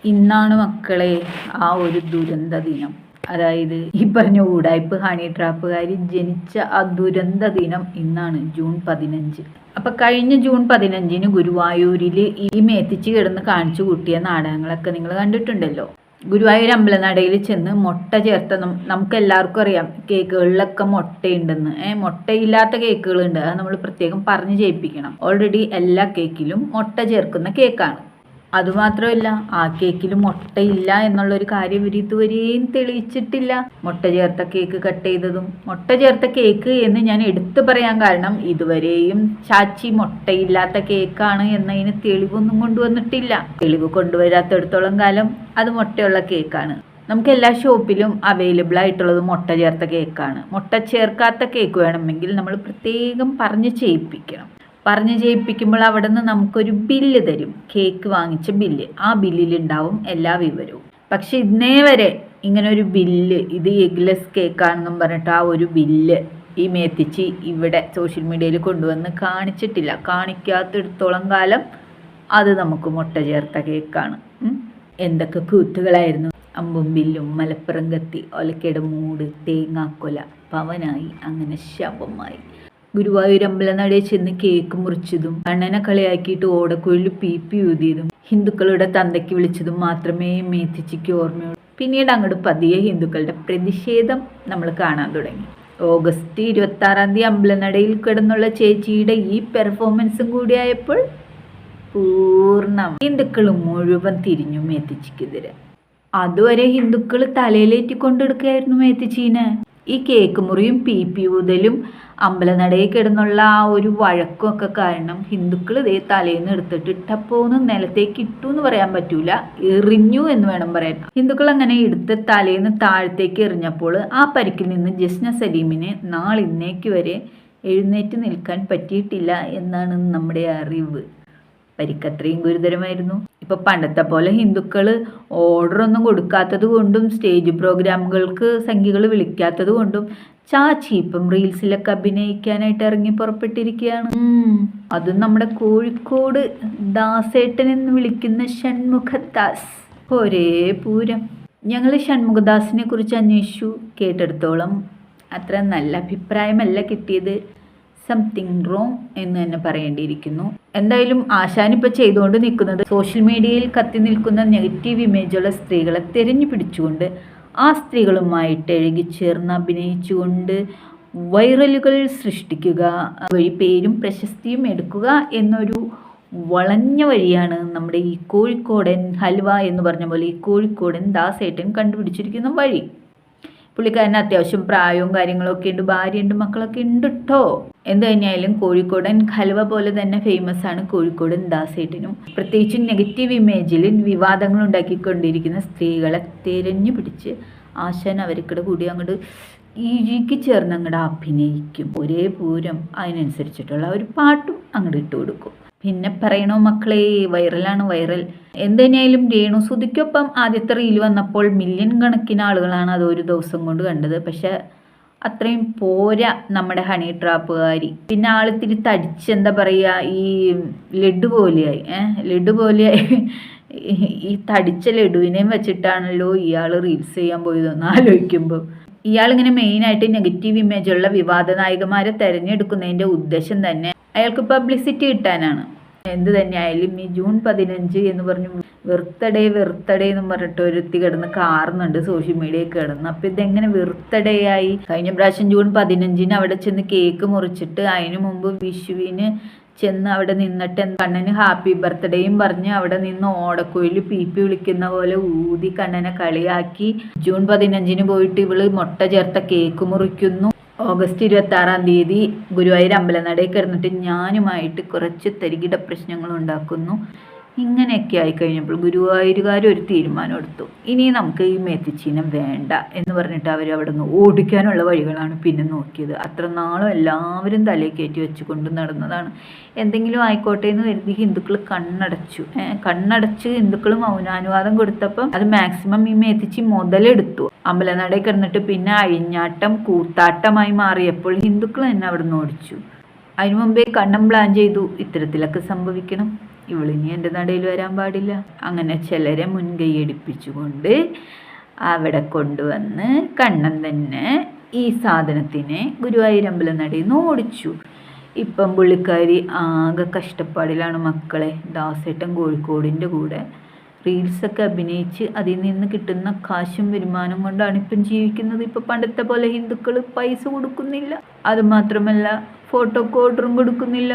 ഇന്നാണ് മക്കളെ ആ ഒരു ദുരന്ത ദിനം. അതായത് ഈ പറഞ്ഞ ഊടായ്പ് ഹണി ട്രാപ്പുകാരി ജനിച്ച ആ ദുരന്ത ദിനം ഇന്നാണ്, ജൂൺ 15. അപ്പൊ കഴിഞ്ഞ ജൂൺ 15 ഗുരുവായൂരിൽ ഈ മേത്തിച്ച് കിടന്ന് കാണിച്ചു കൂട്ടിയ നാടകങ്ങളൊക്കെ നിങ്ങൾ കണ്ടിട്ടുണ്ടല്ലോ. ഗുരുവായൂർ അമ്പലനടയിൽ ചെന്ന് മുട്ട ചേർത്ത, നമുക്ക് എല്ലാവർക്കും അറിയാം കേക്കുകളിലൊക്കെ മുട്ടയുണ്ടെന്ന്. മുട്ടയില്ലാത്ത കേക്കുകളുണ്ട്, അത് നമ്മൾ പ്രത്യേകം പറഞ്ഞു ചെയ്യിപ്പിക്കണം. ഓൾറെഡി എല്ലാ കേക്കിലും മുട്ട ചേർക്കുന്ന കേക്കാണ്. അതുമാത്രമല്ല, ആ കേക്കിൽ മുട്ടയില്ല എന്നുള്ളൊരു കാര്യം ഇവർ ഇതുവരെയും തെളിയിച്ചിട്ടില്ല. മുട്ട ചേർത്ത കേക്ക് കട്ട് ചെയ്തതും മുട്ട ചേർത്ത കേക്ക് എന്ന് ഞാൻ എടുത്തു പറയാൻ കാരണം, ഇതുവരെയും ചാച്ചി മുട്ടയില്ലാത്ത കേക്കാണ് എന്നതിന് തെളിവൊന്നും കൊണ്ടുവന്നിട്ടില്ല. തെളിവ് കൊണ്ടുവരാത്തിടത്തോളം കാലം അത് മുട്ടയുള്ള കേക്കാണ്. നമുക്ക് എല്ലാ ഷോപ്പിലും അവൈലബിൾ ആയിട്ടുള്ളത് മുട്ട ചേർത്ത കേക്കാണ്. മുട്ട ചേർക്കാത്ത കേക്ക് വേണമെങ്കിൽ നമ്മൾ പ്രത്യേകം പറഞ്ഞ് ചെയ്യിപ്പിക്കണം. പറഞ്ഞ് ചെയ്യിപ്പിക്കുമ്പോൾ അവിടെ നിന്ന് നമുക്കൊരു ബില്ല് തരും, കേക്ക് വാങ്ങിച്ച ബില്ല്. ആ ബില്ലിലുണ്ടാവും എല്ലാ വിവരവും. പക്ഷെ ഇന്നേ വരെ ഇങ്ങനെ ഒരു ബില്ല്, ഇത് എഗ്ലെസ് കേക്കാണെന്നും പറഞ്ഞിട്ട് ആ ഒരു ബില്ല് ഈ മേത്തിച്ച് ഇവിടെ സോഷ്യൽ മീഡിയയിൽ കൊണ്ടുവന്ന് കാണിച്ചിട്ടില്ല. കാണിക്കാത്തിടത്തോളം കാലം അത് നമുക്ക് മുട്ട ചേർത്ത കേക്കാണ്. എന്തൊക്കെ കൂത്തുകളായിരുന്നു. അമ്പും ബില്ലും, മലപ്പുറം കത്തി, ഒലക്കയുടെ മൂട്, തേങ്ങാക്കൊല, പവനായി, അങ്ങനെ ശവമായി. ഗുരുവായൂർ അമ്പലനടയിൽ ചെന്ന് കേക്ക് മുറിച്ചതും കണ്ണനെ കളിയാക്കിയിട്ട് ഓടക്കുഴലിൽ പീപ്പി ഊതിയതും ഹിന്ദുക്കളുടെ തന്തയ്ക്ക് വിളിച്ചതും മാത്രമേ മേത്തിച്ചിക്ക് ഓർമ്മയുള്ളൂ. പിന്നീട് അങ്ങോട്ട് പതിയെ ഹിന്ദുക്കളുടെ പ്രതിഷേധം നമ്മൾ കാണാൻ തുടങ്ങി. ഓഗസ്റ്റ് 26 അമ്പലനടയിൽ കിടന്നുള്ള ചേച്ചിയുടെ ഈ പെർഫോമൻസും കൂടിയായപ്പോൾ പൂർണ്ണം ഹിന്ദുക്കൾ മുഴുവൻ തിരിഞ്ഞു മേത്തിച്ചിക്കെതിരെ. അതുവരെ ഹിന്ദുക്കൾ തലയിലേറ്റിക്കൊണ്ടെടുക്കുകയായിരുന്നു മേത്തിച്ചീനെ. ഈ കേക്ക് മുറിയും പീപ്പി ഊതലും അമ്പലനടയിൽ കിടന്നുള്ള ആ ഒരു വഴക്കും ഒക്കെ കാരണം ഹിന്ദുക്കൾ ഇതേ തലേന്ന് എടുത്തിട്ട് ഇട്ടപ്പോന്ന് നിലത്തേക്ക് ഇട്ടു എന്ന് പറയാൻ പറ്റൂല, എറിഞ്ഞു എന്ന് വേണം പറയാൻ. ഹിന്ദുക്കൾ അങ്ങനെ എടുത്ത് തലേന്ന് താഴത്തേക്ക് എറിഞ്ഞപ്പോൾ ആ പരിക്കിൽ നിന്ന് ജസ്ന സലീമിന് നാളിന്നേക്ക് വരെ എഴുന്നേറ്റ് നിൽക്കാൻ പറ്റിയിട്ടില്ല എന്നാണ് നമ്മുടെ അറിവ്. പരിക്കത്രയും ഗുരുതരമായിരുന്നു. ഇപ്പൊ പണ്ടത്തെ പോലെ ഹിന്ദുക്കൾ ഓർഡർ ഒന്നും കൊടുക്കാത്തത് കൊണ്ടും സ്റ്റേജ് പ്രോഗ്രാമുകൾക്ക് സംഖ്യകൾ വിളിക്കാത്തത് കൊണ്ടും ചാച്ചി ഇപ്പം റീൽസിലൊക്കെ അഭിനയിക്കാനായിട്ട് ഇറങ്ങി പുറപ്പെട്ടിരിക്കുകയാണ്. അതും നമ്മുടെ കോഴിക്കോട് ദാസേട്ടൻ എന്ന് വിളിക്കുന്ന ഷൺമുഖദാസ്. ഒരേ പൂരം. ഞങ്ങൾ ഷൺമുഖദാസിനെ കുറിച്ച് അന്വേഷിച്ചു. കേട്ടെടുത്തോളം അത്ര നല്ല അഭിപ്രായമല്ല കിട്ടിയത്. സംതിങ് റോങ് എന്ന് തന്നെ പറയേണ്ടിയിരിക്കുന്നു. എന്തായാലും ആശാനിപ്പോൾ ചെയ്തുകൊണ്ട് നിൽക്കുന്നത് സോഷ്യൽ മീഡിയയിൽ കത്തി നിൽക്കുന്ന നെഗറ്റീവ് ഇമേജുള്ള സ്ത്രീകളെ തിരഞ്ഞു പിടിച്ചുകൊണ്ട് ആ സ്ത്രീകളുമായിട്ട് ഇഴകിച്ചേർന്ന് അഭിനയിച്ചുകൊണ്ട് വൈറലുകൾ സൃഷ്ടിക്കുക വഴി പേരും പ്രശസ്തിയും എടുക്കുക എന്നൊരു വളഞ്ഞ വഴിയാണ് നമ്മുടെ ഈ കോഴിക്കോടൻ ഹൽവ എന്ന് പറഞ്ഞ പോലെ ഈ കോഴിക്കോടൻ ദാസേട്ടൻ കണ്ടുപിടിച്ചിരിക്കുന്ന വഴി. പുള്ളിക്കാരന് അത്യാവശ്യം പ്രായവും കാര്യങ്ങളൊക്കെ ഉണ്ട്, ഭാര്യയുണ്ട്, മക്കളൊക്കെ ഉണ്ട് കേട്ടോ. എന്ത് തന്നെയായാലും കോഴിക്കോടൻ ഹൽവ പോലെ തന്നെ ഫേമസ് ആണ് കോഴിക്കോടൻ ദാസേട്ടനും. പ്രത്യേകിച്ചും നെഗറ്റീവ് ഇമേജിൽ വിവാദങ്ങൾ ഉണ്ടാക്കിക്കൊണ്ടിരിക്കുന്ന സ്ത്രീകളെ തിരഞ്ഞു പിടിച്ച് ആശാൻ അവർക്കിടെ കൂടി അങ്ങോട്ട് ഇഴുകി ചേർന്ന് അങ്ങോട്ട് അഭിനയിക്കും. ഒരേ പൂരം. അതിനനുസരിച്ചിട്ടുള്ള ഒരു പാട്ടും അങ്ങോട്ട് ഇട്ട് കൊടുക്കും. പിന്നെ പറയണോ മക്കളെ, വൈറലാണ് വൈറൽ. എന്തുതന്നെയായാലും രേണുസുതിക്കൊപ്പം ആദ്യത്തെ റീൽ വന്നപ്പോൾ മില്യൺ കണക്കിന് ആളുകളാണ് അത് ഒരു ദിവസം കൊണ്ട് കണ്ടത്. പക്ഷെ അത്രയും പോരാ നമ്മുടെ ഹണി ട്രാപ്പുകാരി. പിന്നെ ആളിത്തിരി തടിച്ച് എന്താ പറയുക, ഈ ലഡു പോലെയായി. ഈ തടിച്ച ലഡുവിനെയും വെച്ചിട്ടാണല്ലോ ഇയാൾ റീൽസ് ചെയ്യാൻ പോയതെന്ന് ആലോചിക്കുമ്പോൾ. ഇയാളിങ്ങനെ മെയിനായിട്ട് നെഗറ്റീവ് ഇമേജുള്ള വിവാദ നായികമാരെ തിരഞ്ഞെടുക്കുന്നതിൻ്റെ ഉദ്ദേശം തന്നെ അയാൾക്ക് പബ്ലിസിറ്റി കിട്ടാനാണ്. എന്ത് തന്നെയായാലും ഈ ജൂൺ 15 എന്ന് പറഞ്ഞു വെറുത്തഡേ എന്നും പറഞ്ഞിട്ട് ഒരുത്തി കിടന്ന് കാറുന്നുണ്ട് സോഷ്യൽ മീഡിയയിൽ കിടന്ന്. അപ്പം ഇതെങ്ങനെ വെറുത്തഡേ ആയി? കഴിഞ്ഞ പ്രാവശ്യം ജൂൺ 15 അവിടെ ചെന്ന് കേക്ക് മുറിച്ചിട്ട് അതിനു മുമ്പ് വിഷുവിന് ചെന്ന് അവിടെ നിന്നിട്ട് കണ്ണന് ഹാപ്പി ബർത്ത്ഡേയും പറഞ്ഞ് അവിടെ നിന്ന് ഓടക്കുഴലിൽ പീപ്പി വിളിക്കുന്ന പോലെ ഊതി കണ്ണനെ കളിയാക്കി. ജൂൺ 15 പോയിട്ട് ഇവള് മുട്ട ചേർത്ത കേക്ക് മുറിക്കുന്നു. ഓഗസ്റ്റ് 26 ഗുരുവായൂർ അമ്പലനടയിൽ കിടന്നിട്ട് ഞാനുമായിട്ട് കുറച്ച് തരികിട പ്രശ്നങ്ങൾ ഉണ്ടാക്കുന്നു. ഇങ്ങനെയൊക്കെ ആയിക്കഴിഞ്ഞപ്പോൾ ഗുരുവായൂരുകാർ ഒരു തീരുമാനം എടുത്തു, ഇനി നമുക്ക് ഈ മേത്തിച്ചീനം വേണ്ട എന്ന് പറഞ്ഞിട്ട് അവർ അവിടെ നിന്ന് ഓടിക്കാനുള്ള വഴികളാണ് പിന്നെ നോക്കിയത്. അത്ര നാളും എല്ലാവരും തലയിൽ കയറ്റി വെച്ച് കൊണ്ട് നടന്നതാണ്. എന്തെങ്കിലും ആയിക്കോട്ടെ എന്ന് കരുതി ഹിന്ദുക്കൾ കണ്ണടച്ച് ഹിന്ദുക്കൾ മൗനാനുവാദം കൊടുത്തപ്പം അത് മാക്സിമം ഈ മേത്തിച്ചി മുതലെടുത്തു. അമ്പലനടയിൽ കിടന്നിട്ട് പിന്നെ അഴിഞ്ഞാട്ടം കൂത്താട്ടമായി മാറിയപ്പോൾ ഹിന്ദുക്കൾ തന്നെ അവിടെ നിന്ന് ഓടിച്ചു. അതിനു മുമ്പേ കണ്ണം പ്ലാൻ ചെയ്തു ഇത്തരത്തിലൊക്കെ സംഭവിക്കണം. ഇവളിനി എൻ്റെ നടയിൽ വരാൻ പാടില്ല. അങ്ങനെ ചിലരെ മുൻകൈയടിപ്പിച്ചുകൊണ്ട് അവിടെ കൊണ്ടുവന്ന് കണ്ണൻ തന്നെ ഈ സാധനത്തിനെ ഗുരുവായൂരമ്പലം നടയിൽ നിന്ന് ഓടിച്ചു. ഇപ്പം പുള്ളിക്കാരി ആകെ കഷ്ടപ്പാടിലാണ് മക്കളെ. ദാസേട്ടൻ കോഴിക്കോടിൻ്റെ കൂടെ റീൽസൊക്കെ അഭിനയിച്ച് അതിൽ നിന്ന് കിട്ടുന്ന കാശും വരുമാനം കൊണ്ടാണ് ഇപ്പം ജീവിക്കുന്നത്. ഇപ്പം പണ്ടത്തെ പോലെ ഹിന്ദുക്കൾ പൈസ കൊടുക്കുന്നില്ല, അതുമാത്രമല്ല ഫോട്ടോക്ക് ഓർഡറും കൊടുക്കുന്നില്ല.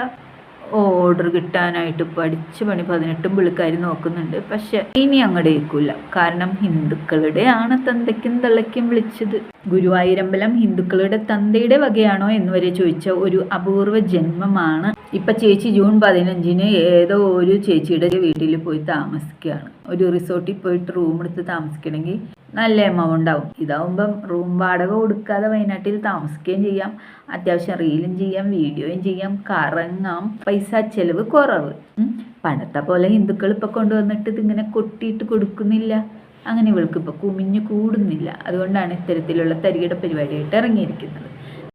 ഓർഡർ കിട്ടാനായിട്ട് പഠിച്ച പണി 18 പുള്ളിക്കാർ നോക്കുന്നുണ്ട്. പക്ഷെ ഇനി അങ്ങോട്ട് ഏൽക്കില്ല. കാരണം ഹിന്ദുക്കളുടെ ആണ് തന്തയ്ക്കും തള്ളയ്ക്കും വിളിച്ചത്. ഗുരുവായൂരമ്പലം ഹിന്ദുക്കളുടെ തന്തയുടെ വകയാണോ എന്ന് വരെ ചോദിച്ച ഒരു അപൂർവ ജന്മമാണ്. ഇപ്പം ചേച്ചി ജൂൺ 15 ഏതോ ഒരു ചേച്ചിയുടെ വീട്ടിൽ പോയി താമസിക്കുകയാണ്. ഒരു റിസോർട്ടിൽ പോയിട്ട് റൂം എടുത്ത് താമസിക്കണമെങ്കിൽ നല്ല എമൗണ്ട് ആവും. ഇതാവുമ്പം റൂം വാടക കൊടുക്കാതെ വയനാട്ടിൽ താമസിക്കുകയും ചെയ്യാം, അത്യാവശ്യം റീലും ചെയ്യാം, വീഡിയോയും ചെയ്യാം, കറങ്ങാം, പൈസ ചെലവ് കുറവ്. പണ്ടത്തെ പോലെ ഹിന്ദുക്കൾ ഇപ്പം കൊണ്ടുവന്നിട്ട് ഇതിങ്ങനെ കൊട്ടിയിട്ട് കൊടുക്കുന്നില്ല. അങ്ങനെ ഇവൾക്ക് ഇപ്പം കുമിഞ്ഞു കൂടുന്നില്ല. അതുകൊണ്ടാണ് ഇത്തരത്തിലുള്ള തരികിട പരിപാടിയായിട്ട് ഇറങ്ങിയിരിക്കുന്നത്.